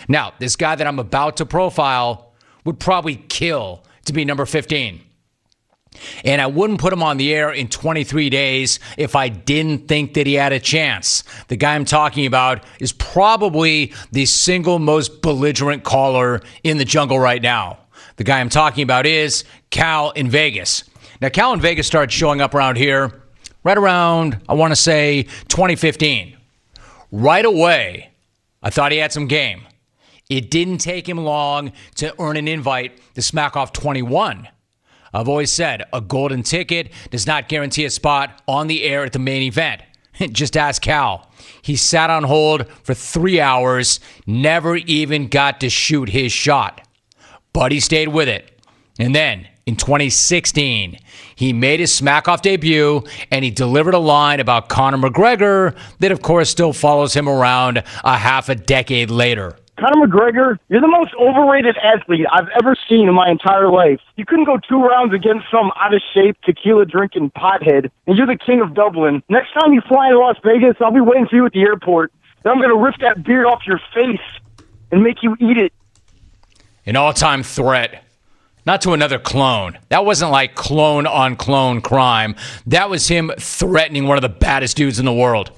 Now, this guy that I'm about to profile would probably kill to be number 15. And I wouldn't put him on the air in 23 days if I didn't think that he had a chance. The guy I'm talking about is probably the single most belligerent caller in the jungle right now. The guy I'm talking about is Cal in Vegas. Now, Cal in Vegas started showing up around here right around, I want to say, 2015. Right away, I thought he had some game. It didn't take him long to earn an invite to Smackoff 21. I've always said a golden ticket does not guarantee a spot on the air at the main event. Just ask Cal. He sat on hold for 3 hours, never even got to shoot his shot. But he stayed with it. And then, in 2016, he made his Smackoff debut, and he delivered a line about Conor McGregor that, of course, still follows him around a half a decade later. Conor McGregor, you're the most overrated athlete I've ever seen in my entire life. You couldn't go 2 rounds against some out-of-shape, tequila-drinking pothead, and you're the king of Dublin. Next time you fly to Las Vegas, I'll be waiting for you at the airport. Then I'm going to rip that beard off your face and make you eat it. An all-time threat. Not to another clone. That wasn't like clone-on-clone crime. That was him threatening one of the baddest dudes in the world.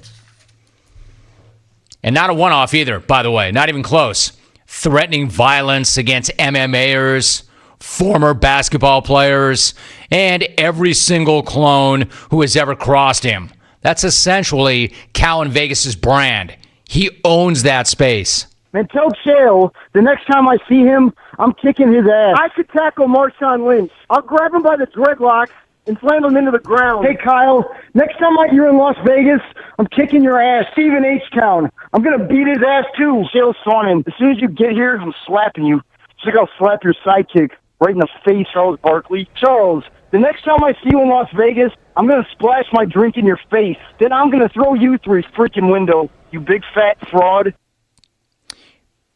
And not a one-off either, by the way. Not even close. Threatening violence against MMAers, former basketball players, and every single clone who has ever crossed him. That's essentially Cal in Vegas' brand. He owns that space. Man, tell Chael the next time I see him, I'm kicking his ass. I could tackle Marshawn Lynch. I'll grab him by the dreadlocks and slam him into the ground. Hey, Kyle, next time you're in Las Vegas, I'm kicking your ass. Stephen H-Town. I'm going to beat his ass, too. Chael Sonnen. As soon as you get here, I'm slapping you. Just like I'll slap your sidekick right in the face, Charles Barkley. Charles, the next time I see you in Las Vegas, I'm going to splash my drink in your face. Then I'm going to throw you through his freaking window, you big fat fraud.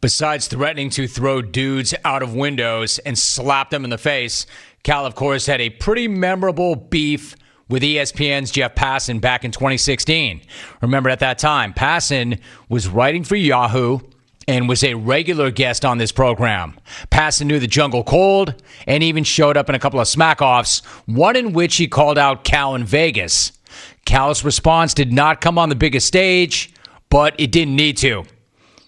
Besides threatening to throw dudes out of windows and slap them in the face, Cal, of course, had a pretty memorable beef with ESPN's Jeff Passan back in 2016. Remember, at that time, Passan was writing for Yahoo and was a regular guest on this program. Passan knew the jungle cold and even showed up in a couple of Smackoffs, one in which he called out Cal in Vegas. Cal's response did not come on the biggest stage, but it didn't need to.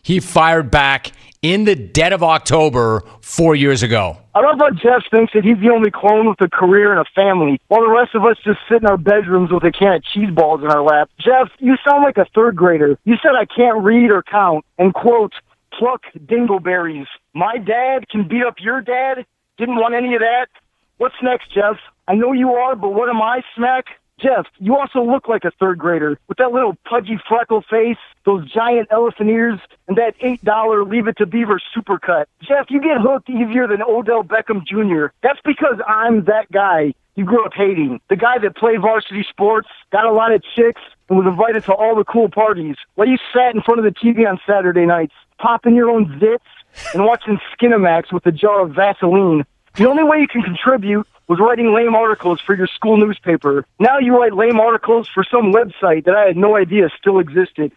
He fired back in the dead of October 4 years ago. I love how Jeff thinks that he's the only clone with a career and a family, while the rest of us just sit in our bedrooms with a can of cheese balls in our lap. Jeff, you sound like a third grader. You said I can't read or count, and quote, pluck dingleberries. My dad can beat up your dad? Didn't want any of that? What's next, Jeff? I know you are, but what am I, Smack? Jeff, you also look like a third grader with that little pudgy freckle face, those giant elephant ears, and that $8 Leave It to Beaver supercut. Jeff, you get hooked easier than Odell Beckham Jr. That's because I'm that guy you grew up hating. The guy that played varsity sports, got a lot of chicks, and was invited to all the cool parties. While you sat in front of the TV on Saturday nights, popping your own zits and watching Skinamax with a jar of Vaseline. The only way you can contribute was writing lame articles for your school newspaper. Now you write lame articles for some website that I had no idea still existed.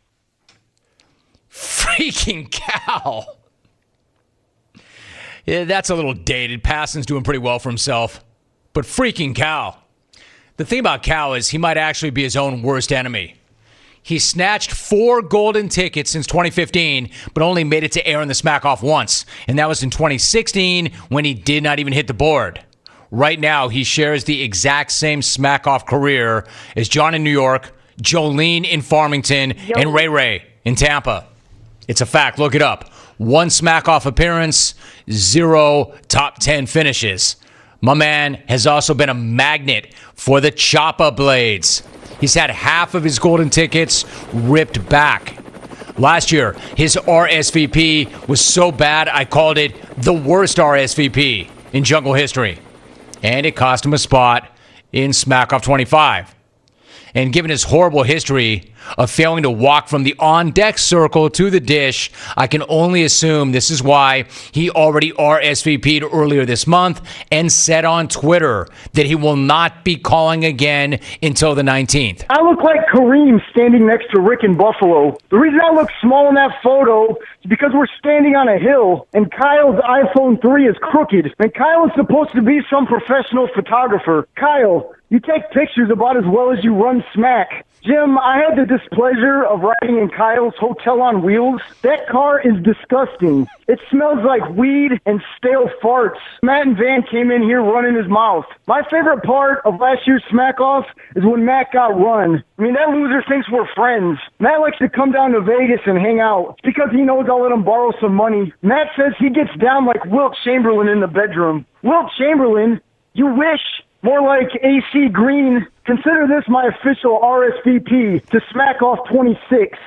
Freaking Cal. Yeah, that's a little dated. Passan's doing pretty well for himself. But freaking Cal. The thing about Cal is he might actually be his own worst enemy. He snatched 4 golden tickets since 2015, but only made it to air in the Smackoff once. And that was in 2016 when he did not even hit the board. Right now, he shares the exact same Smackoff career as John in New York, Jolene in Farmington, and Ray Ray in Tampa. It's a fact. Look it up. 1 Smackoff appearance, 0 top 10 finishes. My man has also been a magnet for the chopper blades. He's had half of his golden tickets ripped back. Last year, his RSVP was so bad I called it the worst RSVP in jungle history. And it cost him a spot in Smackoff 25. And given his horrible history, of failing to walk from the on-deck circle to the dish, I can only assume this is why he already RSVP'd earlier this month and said on Twitter that he will not be calling again until the 19th. I look like Kareem standing next to Rick in Buffalo. The reason I look small in that photo is because we're standing on a hill, and Kyle's iPhone 3 is crooked, and Kyle is supposed to be some professional photographer. Kyle, you take pictures about as well as you run smack. Jim, I had the displeasure of riding in Kyle's Hotel on Wheels. That car is disgusting. It smells like weed and stale farts. Matt and Van came in here running his mouth. My favorite part of last year's Smackoff is when Matt got run. I mean, that loser thinks we're friends. Matt likes to come down to Vegas and hang out. It's because he knows I'll let him borrow some money. Matt says he gets down like Wilt Chamberlain in the bedroom. Wilt Chamberlain? You wish. More like AC Green. Consider this my official RSVP to Smackoff 26.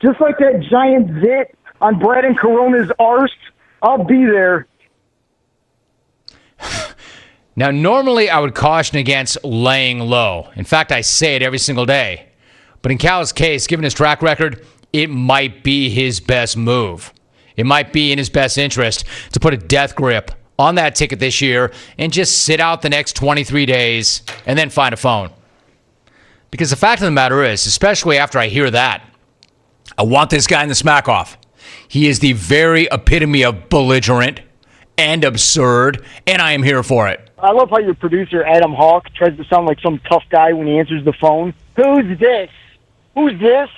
Just like that giant zit on Brad and Corona's arse, I'll be there. Now, normally I would caution against laying low. In fact, I say it every single day. But in Cal's case, given his track record, it might be his best move. It might be in his best interest to put a death grip on that ticket this year and just sit out the next 23 days and then find a phone. Because the fact of the matter is, especially after I hear that, I want this guy in the Smackoff. He is the very epitome of belligerent and absurd, and I am here for it. I love how your producer, Adam Hawk, tries to sound like some tough guy when he answers the phone. Who's this? Who's this?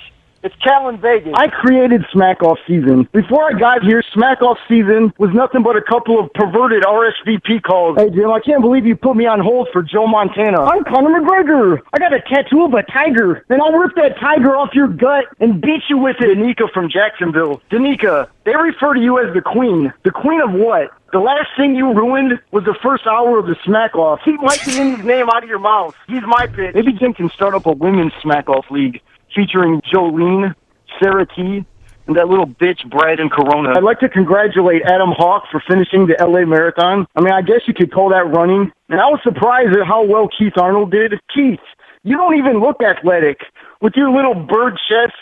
It's Cal in Vegas. I created Smackoff season. Before I got here, Smackoff season was nothing but a couple of perverted RSVP calls. Hey, Jim, I can't believe you put me on hold for Joe Montana. I'm Conor McGregor. I got a tattoo of a tiger. Then I'll rip that tiger off your gut and beat you with it. Danica from Jacksonville. Danica, they refer to you as the queen. The queen of what? The last thing you ruined was the first hour of the Smackoff. Keep wiping his name out of your mouth. He's my pitch. Maybe Jim can start up a women's Smackoff league featuring Jolene, Sarah T., and that little bitch Brad and Corona. I'd like to congratulate Adam Hawk for finishing the LA Marathon. I mean, I guess you could call that running. And I was surprised at how well Keith Arnold did. Keith, you don't even look athletic. With your little bird chest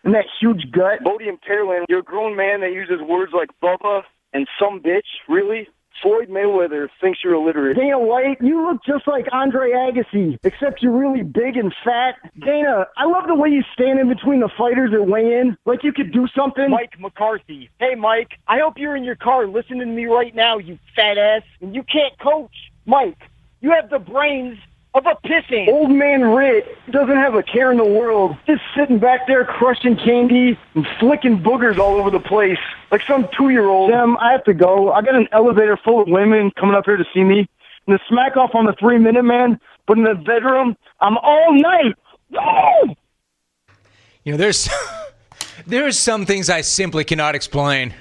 and that huge gut. Bodie and Pearland, you're a grown man that uses words like Bubba and some bitch, really? Floyd Mayweather thinks you're illiterate. Dana White, you look just like Andre Agassi, except you're really big and fat. Dana, I love the way you stand in between the fighters that weigh in, like you could do something. Mike McCarthy. Hey, Mike, I hope you're in your car listening to me right now, you fat ass, and you can't coach. Mike, you have the brains of a pissant. Old man Rick doesn't have a care in the world. Just sitting back there crushing candy and flicking boogers all over the place like some 2-year-old. Sam, I have to go. I got an elevator full of women coming up here to see me. And the Smackoff on the 3-minute man, but in the bedroom, I'm all night. Oh! You know, there's some things I simply cannot explain.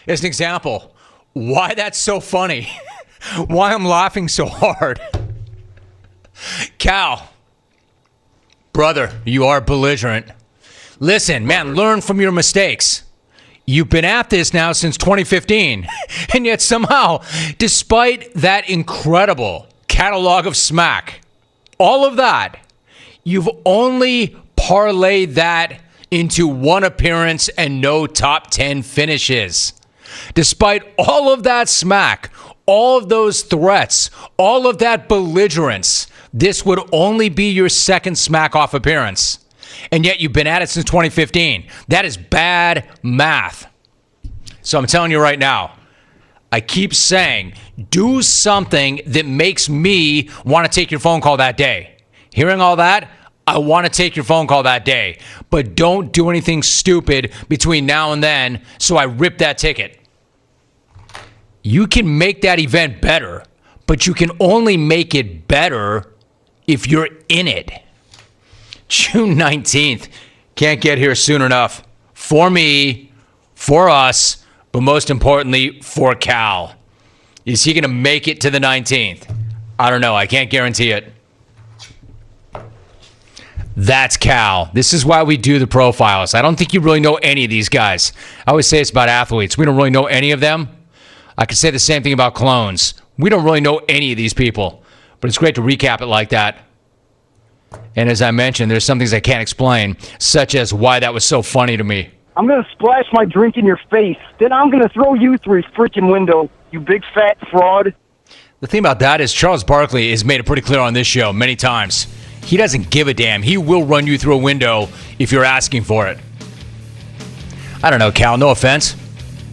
As an example, why that's so funny. Why I'm laughing so hard. Cal, brother, you are belligerent. Listen, man, learn from your mistakes. You've been at this now since 2015, and yet somehow, despite that incredible catalog of smack, all of that, you've only parlayed that into one appearance and no top 10 finishes. Despite all of that smack, all of those threats, all of that belligerence, this would only be your second Smackoff appearance. And yet you've been at it since 2015. That is bad math. So I'm telling you right now, I keep saying, do something that makes me want to take your phone call that day. Hearing all that, I want to take your phone call that day. But don't do anything stupid between now and then so I rip that ticket. You can make that event better, but you can only make it better if you're in it. June 19th. Can't get here soon enough. For me, for us, but most importantly, for Cal. Is he going to make it to the 19th? I don't know. I can't guarantee it. That's Cal. This is why we do the profiles. I don't think you really know any of these guys. I always say it's about athletes. We don't really know any of them. I could say the same thing about clones. We don't really know any of these people. But it's great to recap it like that. And as I mentioned, there's some things I can't explain, such as why that was so funny to me. I'm going to splash my drink in your face. Then I'm going to throw you through his freaking window, you big fat fraud. The thing about that is Charles Barkley has made it pretty clear on this show many times. He doesn't give a damn. He will run you through a window if you're asking for it. I don't know, Cal, no offense.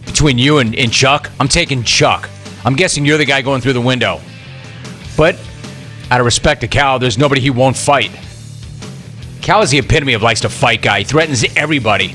Between you and Chuck, I'm taking Chuck. I'm guessing you're the guy going through the window. But out of respect to Cal, there's nobody he won't fight. Cal is the epitome of likes to fight guy. He threatens everybody.